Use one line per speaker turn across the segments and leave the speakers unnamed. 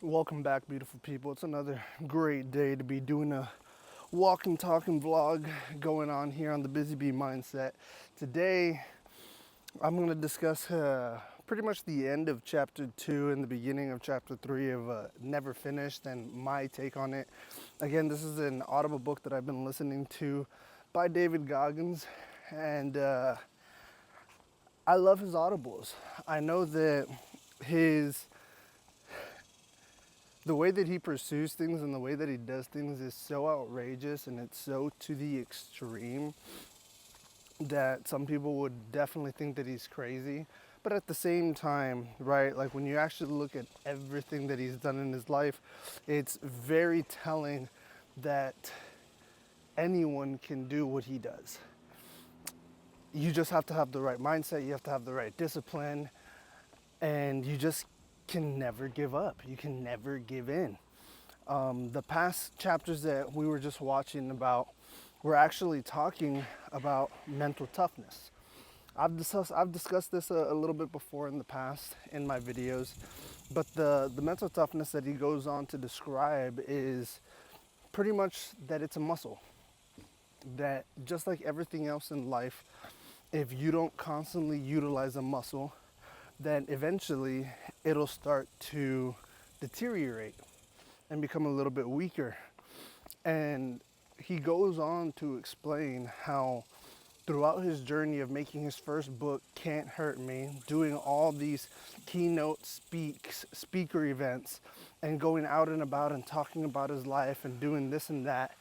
Welcome back, beautiful people. It's another great day to be doing a walking, talking vlog going on here on the Busy Bee Mindset. Today, I'm going to discuss pretty much the end of chapter 2 and the beginning of chapter 3 of Never Finished and my take on it. Again, this is an audible book that I've been listening to by David Goggins, and I love his audibles. I know that his the way that he pursues things and the way that he does things is so outrageous and it's so to the extreme that some people would definitely think that he's crazy. But at the same time, right, like when you actually look at everything that he's done in his life, it's very telling that anyone can do what he does. You just have to have the right mindset, you have to have the right discipline, and you just can never give up. You can never give in. The past chapters that we were just watching about were actually talking about mental toughness. I've discussed this a little bit before in the past in my videos, but the mental toughness that he goes on to describe is pretty much that it's a muscle. That just like everything else in life, if you don't constantly utilize a muscle, then eventually it'll start to deteriorate and become a little bit weaker. And he goes on to explain how throughout his journey of making his first book, Can't Hurt Me, doing all these keynote speaker events and going out and about and talking about his life and doing this and that,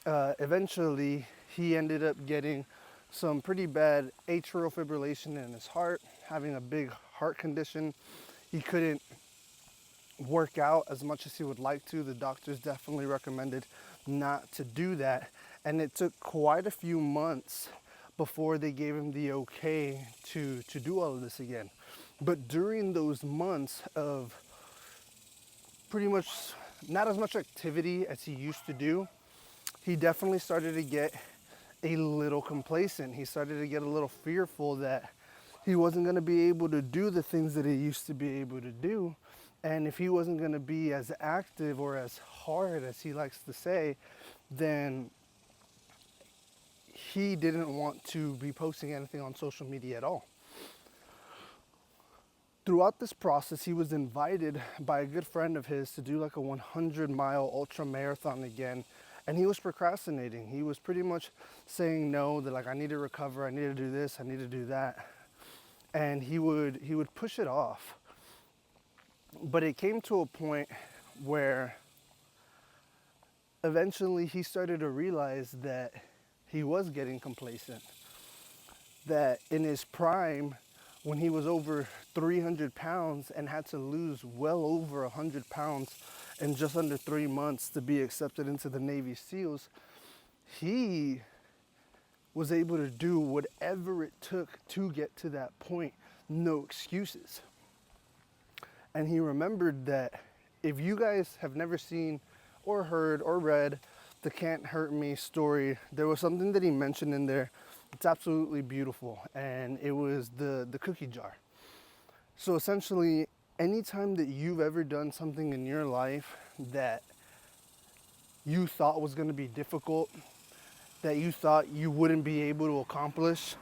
eventually he ended up getting some pretty bad atrial fibrillation in his heart, having a big heart condition. He couldn't work out as much as he would like to. The doctors definitely recommended not to do that. And it took quite a few months before they gave him the okay to do all of this again. But during those months of pretty much not as much activity as he used to do, he definitely started to get a little complacent. He started to get a little fearful that he wasn't going to be able to do the things that he used to be able to do. And if he wasn't going to be as active or as hard as he likes to say, then he didn't want to be posting anything on social media at all. Throughout this process, he was invited by a good friend of his to do like a 100-mile ultra marathon again. And he was procrastinating. He was pretty much saying no, that like, I need to recover, I need to do this, I need to do that. And he would push it off. But it came to a point where eventually he started to realize that he was getting complacent. That in his prime, when he was over 300 pounds and had to lose well over 100 pounds in just under 3 months to be accepted into the Navy SEALs, he was able to do whatever it took to get to that point, no excuses. And he remembered that if you guys have never seen or heard or read the Can't Hurt Me story, there was something that he mentioned in there. It's absolutely beautiful, and it was the cookie jar. So essentially, anytime that you've ever done something in your life that you thought was going to be difficult, that you thought you wouldn't be able to accomplish,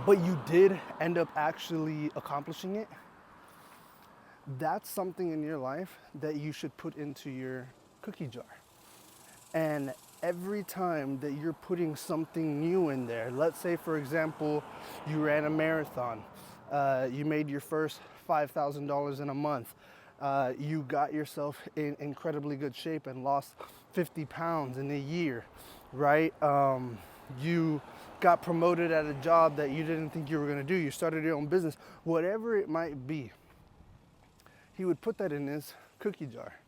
but you did end up actually accomplishing it, that's something in your life that you should put into your cookie jar. And every time that you're putting something new in there, let's say for example, you ran a marathon, you made your first $5,000 in a month, you got yourself in incredibly good shape and lost 50 pounds in a year, right? You got promoted at a job that you didn't think you were gonna do, you started your own business, whatever it might be, he would put that in his cookie jar.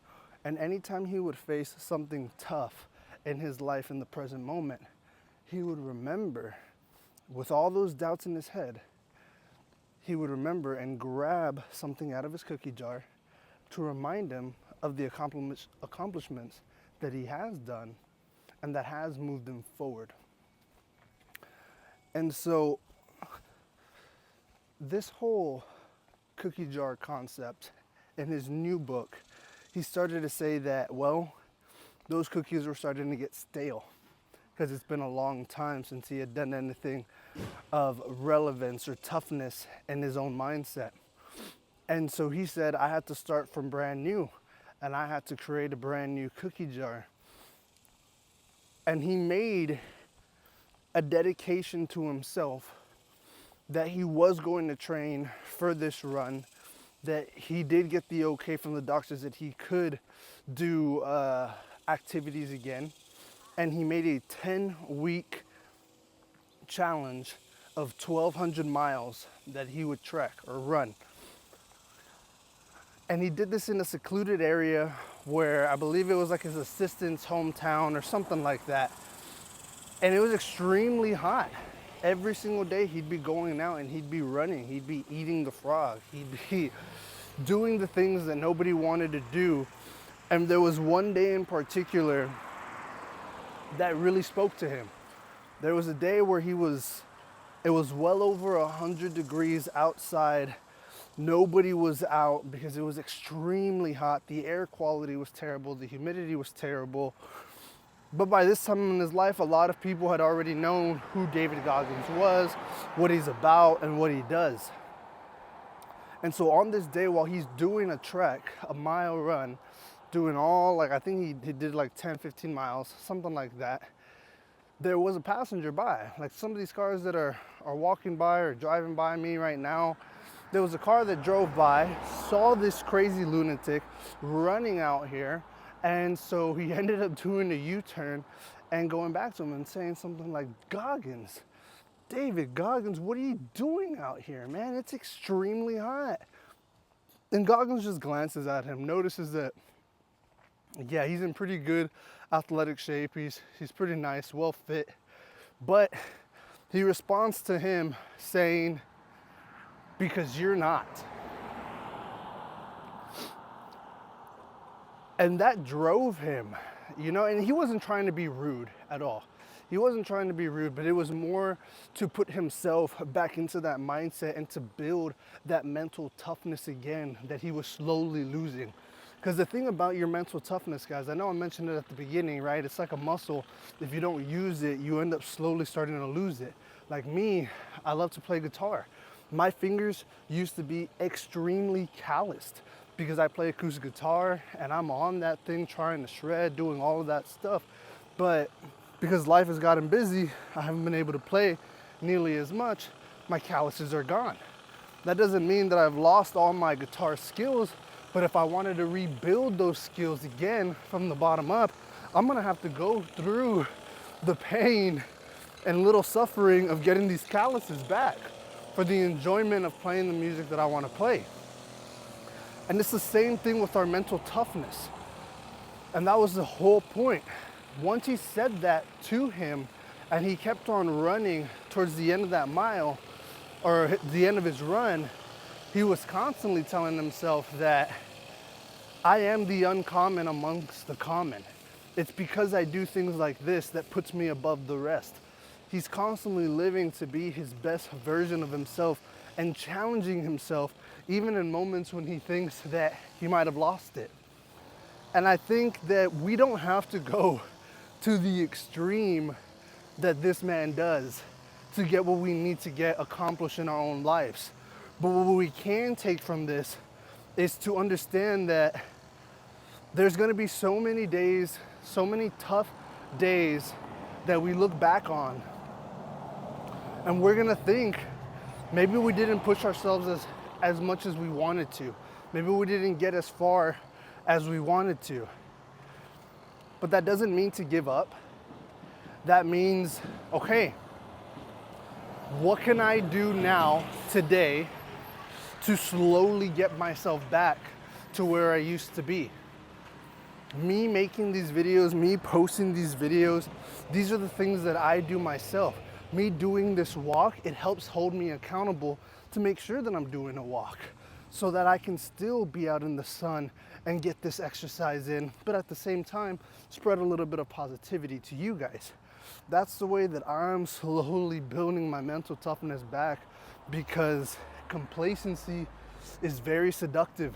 And anytime he would face something tough in his life in the present moment, he would remember, with all those doubts in his head, he would remember and grab something out of his cookie jar to remind him of the accomplishments that he has done and that has moved him forward. And so this whole cookie jar concept in his new book, he started to say that, well, those cookies were starting to get stale because it's been a long time since he had done anything of relevance or toughness in his own mindset. And so he said, I had to start from brand new, and I had to create a brand new cookie jar. And he made a dedication to himself that he was going to train for this run, that he did get the okay from the doctors that he could do activities again. And he made a 10-week challenge of 1,200 miles that he would trek or run. And he did this in a secluded area where I believe it was like his assistant's hometown or something like that. And it was extremely hot. Every single day he'd be going out and he'd be running. He'd be eating the frog. He'd be doing the things that nobody wanted to do. And there was one day in particular that really spoke to him. There was a day where it was well over 100 degrees outside. Nobody was out because it was extremely hot. The air quality was terrible. The humidity was terrible. But by this time in his life, a lot of people had already known who David Goggins was, what he's about, and what he does. And so on this day, while he's doing a trek, a mile run, doing all, I think he did 10, 15 miles, something like that, there was a passenger by. Like some of these cars that are walking by or driving by me right now, there was a car that drove by, saw this crazy lunatic running out here, and so he ended up doing a U-turn and going back to him and saying something like, Goggins, David Goggins, what are you doing out here, man? It's extremely hot. And Goggins just glances at him, notices that, yeah, he's in pretty good athletic shape. He's pretty nice, well fit. But he responds to him saying, because you're not. And that drove him, and he wasn't trying to be rude at all. He wasn't trying to be rude, but it was more to put himself back into that mindset and to build that mental toughness again that he was slowly losing. Because the thing about your mental toughness, guys, I know I mentioned it at the beginning, right? It's like a muscle. If you don't use it, you end up slowly starting to lose it. Like me, I love to play guitar. My fingers used to be extremely calloused because I play acoustic guitar and I'm on that thing trying to shred, doing all of that stuff. But because life has gotten busy, I haven't been able to play nearly as much. My calluses are gone. That doesn't mean that I've lost all my guitar skills, but if I wanted to rebuild those skills again from the bottom up, I'm gonna have to go through the pain and little suffering of getting these calluses back for the enjoyment of playing the music that I want to play. And it's the same thing with our mental toughness. And that was the whole point. Once he said that to him and he kept on running towards the end of that mile or the end of his run, he was constantly telling himself that I am the uncommon amongst the common. It's because I do things like this that puts me above the rest. He's constantly living to be his best version of himself and challenging himself even in moments when he thinks that he might have lost it. And I think that we don't have to go to the extreme that this man does to get what we need to get accomplished in our own lives. But what we can take from this is to understand that there's gonna be so many days, so many tough days that we look back on and we're gonna think, maybe we didn't push ourselves as much as we wanted to. Maybe we didn't get as far as we wanted to. But that doesn't mean to give up. That means, okay, what can I do now, today, to slowly get myself back to where I used to be? Me making these videos, me posting these videos, these are the things that I do myself. Me doing this walk, it helps hold me accountable to make sure that I'm doing a walk so that I can still be out in the sun and get this exercise in, but at the same time, spread a little bit of positivity to you guys. That's the way that I'm slowly building my mental toughness back, because complacency is very seductive.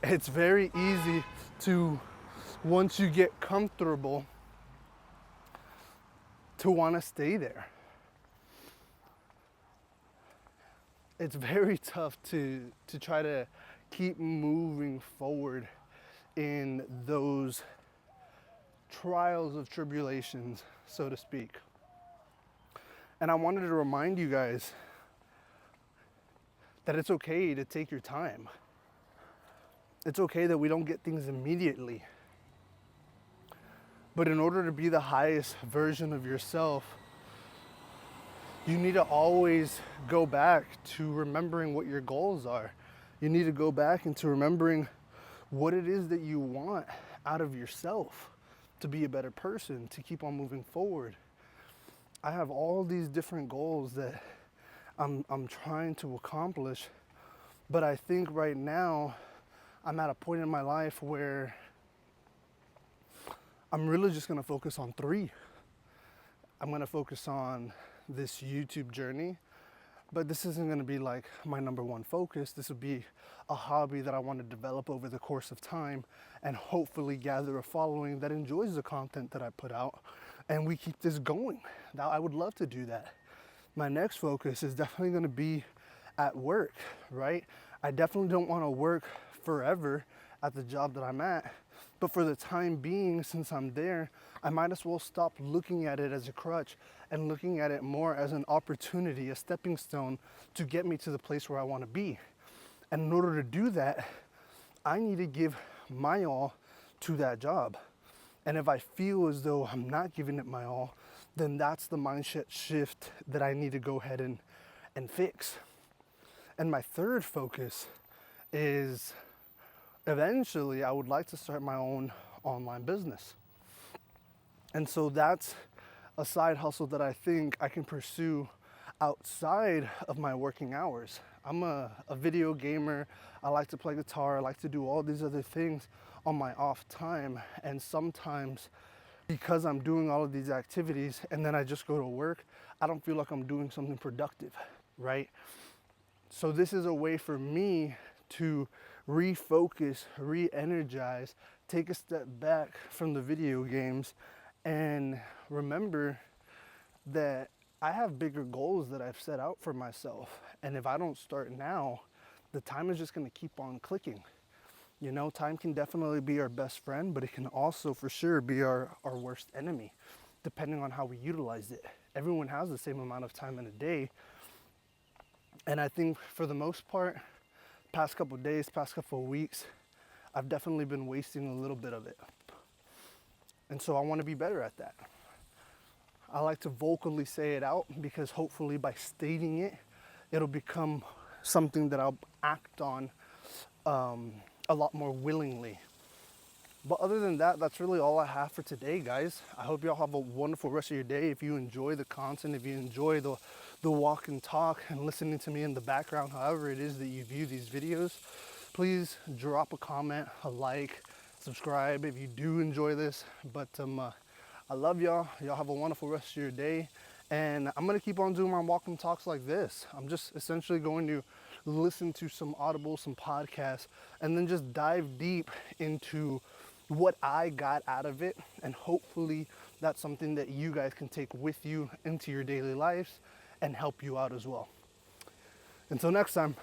It's very easy to, once you get comfortable, to want to stay there. It's very tough to try to keep moving forward in those trials of tribulations, so to speak. And I wanted to remind you guys that it's okay to take your time. It's okay that we don't get things immediately. But in order to be the highest version of yourself, you need to always go back to remembering what your goals are. You need to go back into remembering what it is that you want out of yourself to be a better person, to keep on moving forward. I have all these different goals that I'm trying to accomplish, but I think right now I'm at a point in my life where I'm really just gonna focus on 3. I'm gonna focus on this YouTube journey, but this isn't gonna be like my number one focus. This would be a hobby that I want to develop over the course of time and hopefully gather a following that enjoys the content that I put out, and we keep this going. Now, I would love to do that. My next focus is definitely gonna be at work, right? I definitely don't wanna work forever at the job that I'm at, but for the time being, since I'm there, I might as well stop looking at it as a crutch and looking at it more as an opportunity, a stepping stone to get me to the place where I want to be. And in order to do that, I need to give my all to that job. And if I feel as though I'm not giving it my all, then that's the mindset shift that I need to go ahead and fix. And my third focus is eventually I would like to start my own online business. And so that's a side hustle that I think I can pursue outside of my working hours. I'm a video gamer. I like to play guitar. I like to do all these other things on my off time. And sometimes because I'm doing all of these activities and then I just go to work, I don't feel like I'm doing something productive, right? So this is a way for me to refocus, re-energize, take a step back from the video games and remember that I have bigger goals that I've set out for myself. And if I don't start now, the time is just gonna keep on clicking. You know, time can definitely be our best friend, but it can also for sure be our worst enemy, depending on how we utilize it. Everyone has the same amount of time in a day. And I think for the most part, past couple of days, past couple of weeks, I've definitely been wasting a little bit of it. And so I want to be better at that. I like to vocally say it out because hopefully by stating it, it'll become something that I'll act on a lot more willingly. But other than that, that's really all I have for today, guys. I hope y'all have a wonderful rest of your day. If you enjoy the content, if you enjoy the walk and talk and listening to me in the background, however it is that you view these videos, please drop a comment, a like, subscribe if you do enjoy this. But I love y'all. Y'all have a wonderful rest of your day. And I'm gonna keep on doing my walk and talks like this. I'm just essentially going to listen to some Audible, some podcasts, and then just dive deep into what I got out of it. And hopefully that's something that you guys can take with you into your daily lives and help you out as well. Until next time.